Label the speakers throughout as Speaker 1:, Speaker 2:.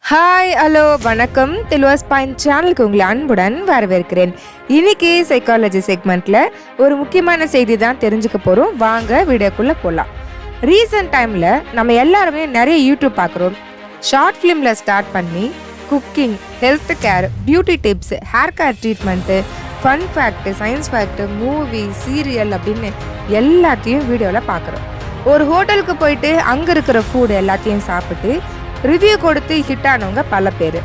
Speaker 1: Hi hello வணக்கம். தில்வாஸ் point சேனலுக்கு உங்களை அன்புடன் வரவேற்கிறேன். இன்னைக்கு சைக்காலஜி செக்மெண்ட்ல ஒரு முக்கியமான செய்தி தான் தெரிஞ்சுக்க போறோம். வாங்க வீடியோக்குள்ள போகலாம். ரீசன்ட் டைம்ல நம்ம எல்லாருமே நிறைய யூடியூப் பார்க்குறோம். ஷார்ட் ஃபிலிம்ல ஸ்டார்ட் பண்ணி cooking, health care, beauty tips, hair care treatment, fun fact, science fact, movie, serial அப்படின்னு எல்லாத்தையும் வீடியோவில் பார்க்குறோம். ஒரு ஹோட்டலுக்கு போயிட்டு அங்கே இருக்கிற ஃபுட் எல்லாத்தையும் சாப்பிட்டு ரிவ்யூ கொடுத்து ஹிட் ஆனவங்க பல பேர்.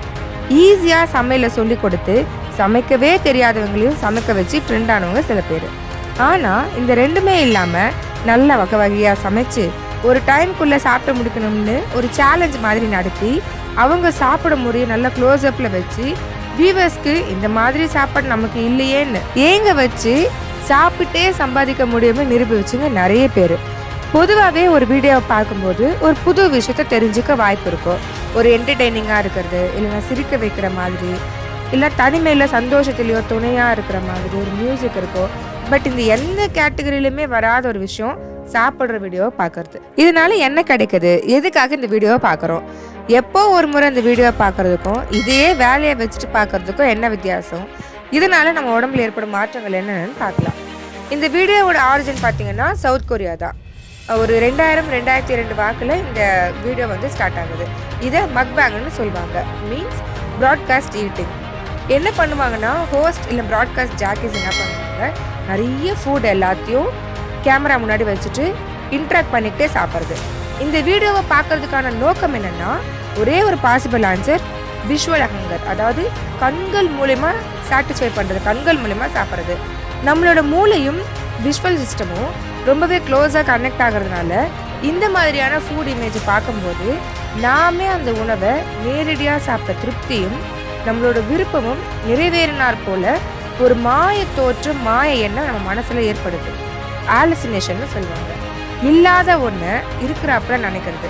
Speaker 1: ஈஸியாக சமையலை சொல்லி கொடுத்து சமைக்கவே தெரியாதவங்களையும் சமைக்க வச்சு ட்ரெண்ட் ஆனவங்க சில பேர். ஆனால் இந்த ரெண்டுமே இல்லாமல் நல்ல வகை வகையாக சமைச்சு ஒரு டைம்குள்ளே சாப்பிட முடிக்கணும்னு ஒரு சேலஞ்ச் மாதிரி நடத்தி அவங்க சாப்பிட முடியும் நல்ல க்ளோஸ்அப்பில் வச்சு வியூவர்ஸ்க்கு இந்த மாதிரி சாப்பாடு நமக்கு இல்லையேன்னு ஏங்க வச்சு சாப்பிட்டே சம்பாதிக்க முடியும்னு நிரூபிச்சுங்க நிறைய பேர். பொதுவாகவே ஒரு வீடியோவை பார்க்கும்போது ஒரு புது விஷயத்த தெரிஞ்சுக்க வாய்ப்பு இருக்கும். ஒரு என்டர்டெய்னிங்காக இருக்கிறது, இல்லைன்னா சிரிக்க வைக்கிற மாதிரி, இல்லை தனிமையில் சந்தோஷத்துலேயோ துணையாக இருக்கிற மாதிரி ஒரு மியூசிக் இருக்கும். பட் இந்த எந்த கேட்டகரியிலுமே வராத ஒரு விஷயம் சாப்பிட்ற வீடியோவை பார்க்கறது. இதனால என்ன கிடைக்குது, எதுக்காக இந்த வீடியோவை பார்க்குறோம், எப்போ ஒரு முறை இந்த வீடியோவை பார்க்குறதுக்கும் இதே வேலையை வச்சுட்டு பார்க்குறதுக்கும் என்ன வித்தியாசம், இதனால நம்ம உடம்புல ஏற்படும் மாற்றங்கள் என்னென்னு பார்க்கலாம். இந்த வீடியோவோட ஆரிஜின் பார்த்தீங்கன்னா சவுத் கொரியா தான். ஒரு 2002 வாக்கில் இந்த வீடியோ ஸ்டார்ட் ஆகுது. இதை மக்பேங்னு சொல்லுவாங்க. Means broadcast eating. என்ன பண்ணுவாங்கன்னா ஹோஸ்ட் இல்லை ப்ராட்காஸ்ட் ஜாக்கிஸ் என்ன பண்ணுவாங்க, நிறைய ஃபுட் எல்லாத்தையும் கேமரா முன்னாடி வச்சுட்டு இன்ட்ராக்ட் பண்ணிக்கிட்டே சாப்பிட்றது. இந்த வீடியோவை பார்க்கறதுக்கான நோக்கம் என்னென்னா ஒரே ஒரு பாசிபிள் ஆன்சர், விஷுவல் ஹங்கர். அதாவது கண்கள் மூலயமா சாட்டிஸ்ஃபை பண்ணுறது, கண்கள் மூலயமா சாப்பிட்றது. நம்மளோட மூளையும் விஷுவல் சிஸ்டமும் ரொம்பவே க்ளோஸாக கனெக்ட் ஆகிறதுனால இந்த மாதிரியான ஃபுட் இமேஜை பார்க்கும்போது நாமே அந்த உணவை நேரடியாக சாப்பிட்ட திருப்தியும் நம்மளோட விருப்பமும் நிறைவேறினார் போல ஒரு மாய தோற்றம், மாய எண்ணம் நம்ம மனசில் ஏற்படுது. ஆலுசினேஷன்னு சொல்லுவாங்க. இல்லாத ஒன்றை இருக்கிறாப்புல நினைக்கிறது.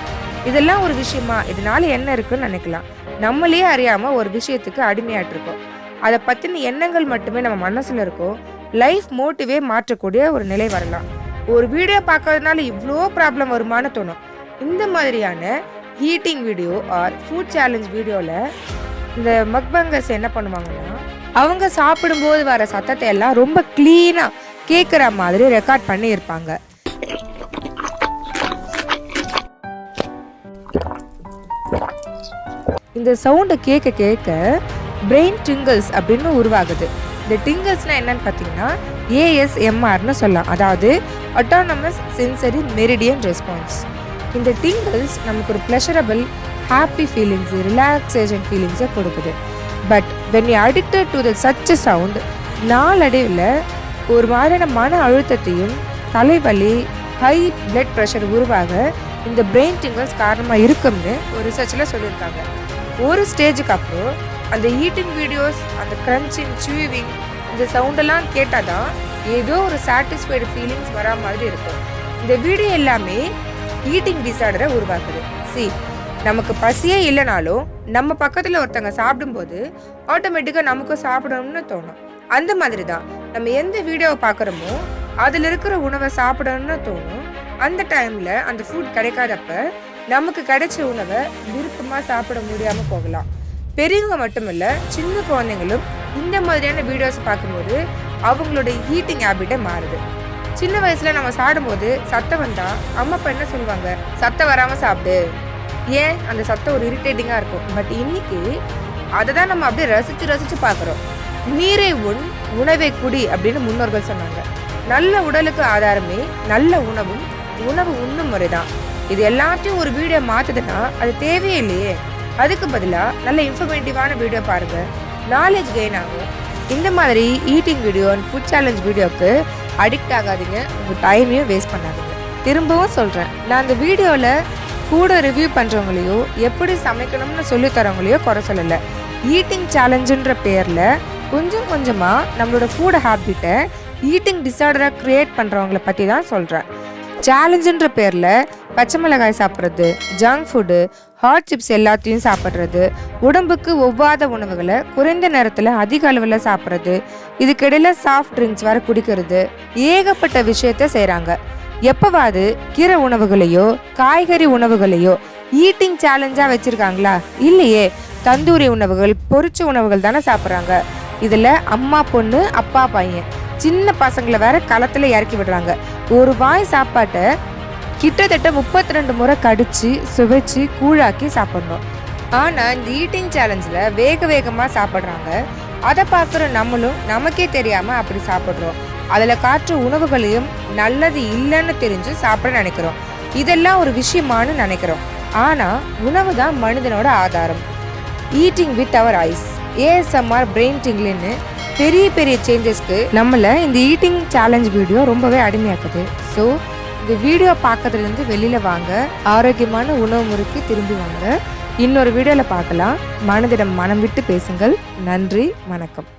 Speaker 1: இதெல்லாம் ஒரு விஷயமா, இதனால என்ன இருக்குன்னு நினைக்கலாம். நம்மளே அறியாமல் ஒரு விஷயத்துக்கு அடிமையாட்டிருக்கோம். அதை பற்றின எண்ணங்கள் மட்டுமே நம்ம மனசில் இருக்கும். லைஃப் மோட்டிவே மாற்றக்கூடிய ஒரு நிலை வரலாம். ஒரு வீடியோ பார்க்கறதுனால இவ்வளோ ப்ராப்ளம் வருமானு தோணும். இந்த மாதிரியான heating video R food challenge வீடியோவில் இந்த மக்பங்கர்ஸ் என்ன பண்ணுவாங்கன்னா அவங்க சாப்பிடும்போது வர சத்தத்தை எல்லாம் ரொம்ப க்ளீனாக கேட்குற மாதிரி ரெக்கார்ட் பண்ணி இருப்பாங்க. இந்த சவுண்டை கேட்க கேட்க பிரெயின் டிங்கிள்ஸ் அப்படின்னு உருவாகுது. இந்த டிங்கிள்ஸ்னால் என்னன்னு பார்த்தீங்கன்னா ASMRன்னு சொல்லலாம். அதாவது அட்டானமஸ் சென்சரி மெரிடியன் ரெஸ்பான்ஸ். இந்த டிங்கிள்ஸ் நமக்கு ஒரு ப்ளஷரபிள், ஹாப்பி ஃபீலிங்ஸ், ரிலாக்ஸேஷன் ஃபீலிங்ஸை கொடுக்குது. But when you addicted to the such sound, நாளடைவில் ஒரு மாதிரியான மன அழுத்தத்தையும் தலைவலி, ஹை பிளட் ப்ரெஷர் உருவாக இந்த பிரெயின் டிங்கிள்ஸ் காரணமாக இருக்கும்னு ஒரு ரிசர்ச்சில் சொல்லியிருக்காங்க. ஒரு ஸ்டேஜுக்கு அப்புறம் அந்த ஈட்டிங் வீடியோஸ், அந்த கிரன்ச்சிங், சூவிங், இந்த சவுண்டெல்லாம் கேட்டால் தான் ஏதோ ஒரு சாட்டிஸ்ஃபைடு ஃபீலிங்ஸ் வரா மாதிரி இருக்கும். இந்த வீடியோ எல்லாமே ஈட்டிங் டிஸார்டரை உருவாக்குது. நமக்கு பசியே இல்லைனாலும் நம்ம பக்கத்தில் ஒருத்தங்க சாப்பிடும்போது ஆட்டோமேட்டிக்காக நமக்கும் சாப்பிடணும்னு தோணும். அந்த மாதிரி தான் நம்ம எந்த வீடியோவை பார்க்குறோமோ அதில் இருக்கிற உணவை சாப்பிடணும்னு தோணும். அந்த டைமில் அந்த ஃபுட் கிடைக்காதப்ப நமக்கு கிடைச்ச உணவை விருப்பமாக சாப்பிட முடியாமல் போகலாம். பெரியவங்க மட்டும் இல்லை, சின்ன குழந்தைங்களும் இந்த மாதிரியான வீடியோஸ் பார்க்கும்போது அவங்களோட ஈட்டிங் ஹேபிட்டே மாறுது. சின்ன வயசில் நம்ம சாப்பிடும்போது சத்தம் வந்தால் அம்மா அப்பா என்ன சொல்லுவாங்க, சத்தம் வராமல் சாப்பிடு, ஏன் அந்த சத்தம் ஒரு இரிட்டேட்டிங்காக இருக்கும். பட் இன்னைக்கு அதை தான் நம்ம அப்படியே ரசித்து பார்க்குறோம். நீரை உண், உணவை குடி அப்படின்னு முன்னோர்கள் சொன்னாங்க. நல்ல உடலுக்கு ஆதாரமே நல்ல உணவும் உணவு உண்ணும் முறை தான். இது எல்லாத்தையும் ஒரு வீடியோ மாற்றுதுன்னா அது தேவையே இல்லையே. அதுக்கு பதிலாக நல்ல இன்ஃபர்மேட்டிவான வீடியோ பாருங்கள், நாலேஜ் கெயின் ஆகும். இந்த மாதிரி eating video and food challenge வீடியோவுக்கு அடிக்ட் ஆகாதீங்க, உங்கள் டைமையும் வேஸ்ட் பண்ணாதீங்க. திரும்பவும் சொல்கிறேன், நான் அந்த வீடியோவில் ஃபுட்டை ரிவ்யூ பண்ணுறவங்களையோ எப்படி சமைக்கணும்னு சொல்லித்தரவங்களையோ குறை சொல்லலை. ஈட்டிங் சேலஞ்சுன்ற பேரில் கொஞ்சம் கொஞ்சமாக நம்மளோட ஃபுட் ஹேபிட்டை ஈட்டிங் டிஸார்டராக க்ரியேட் பண்ணுறவங்கள பற்றி தான் சொல்கிறேன். சேலஞ்சுன்ற பேரில் பச்சை மிளகாய் சாப்பிட்றது, ஜங்க் ஃபுட்டு, ஹாட் சிப்ஸ் எல்லாத்தையும் சாப்பிட்றது, உடம்புக்கு ஒவ்வாத உணவுகளை குறைந்த நேரத்தில் அதிக அளவில் சாப்பிட்றது, இதுக்கிடையில் சாஃப்ட் ட்ரிங்க்ஸ் வர குடிக்கிறது, ஏகப்பட்ட விஷயத்த செய்கிறாங்க. எப்போவாது கீரை உணவுகளையோ காய்கறி உணவுகளையோ ஈட்டிங் சேலஞ்சா வச்சிருக்காங்களா? இல்லையே. தந்தூரி உணவுகள், பொரிச்ச உணவுகள் தானே சாப்பிட்றாங்க. இதில் அம்மா பொண்ணு, அப்பா பையன், சின்ன பசங்களை வேற களத்தில் இறக்கி விடுறாங்க. ஒரு வாய் சாப்பாட்டை கிட்டத்தட்ட 32 முறை கடிச்சு சுவைச்சு கூழாக்கி சாப்பிட்றோம். ஆனால் இந்த ஈட்டிங் சேலஞ்சில் வேகமாக சாப்பிட்றாங்க. அதை பார்க்குற நம்மளும் நமக்கே தெரியாமல் அப்படி சாப்பிட்றோம். அதில் காற்று உணவுகளையும் நல்லது இல்லைன்னு தெரிஞ்சு சாப்பிட நினைக்கிறோம். இதெல்லாம் ஒரு விஷயமானு நினைக்கிறோம். ஆனால் உணவு தான் மனிதனோட ஆதாரம். Eating with our eyes, ASMR, brain டிங்லின்னு பெரிய சேஞ்சஸ்க்கு நம்மளை இந்த ஈட்டிங் சேலஞ்ச் வீடியோ ரொம்பவே அடிமையாக்குது. ஸோ இந்த வீடியோ பார்க்கறதுலேருந்து வெளியில் வாங்க, ஆரோக்கியமான உணவு முறைக்கு திரும்பி வாங்க. இன்னொரு வீடியோவில் பார்க்கலாம். மனதிடம் மனம் விட்டு பேசுங்கள். நன்றி, வணக்கம்.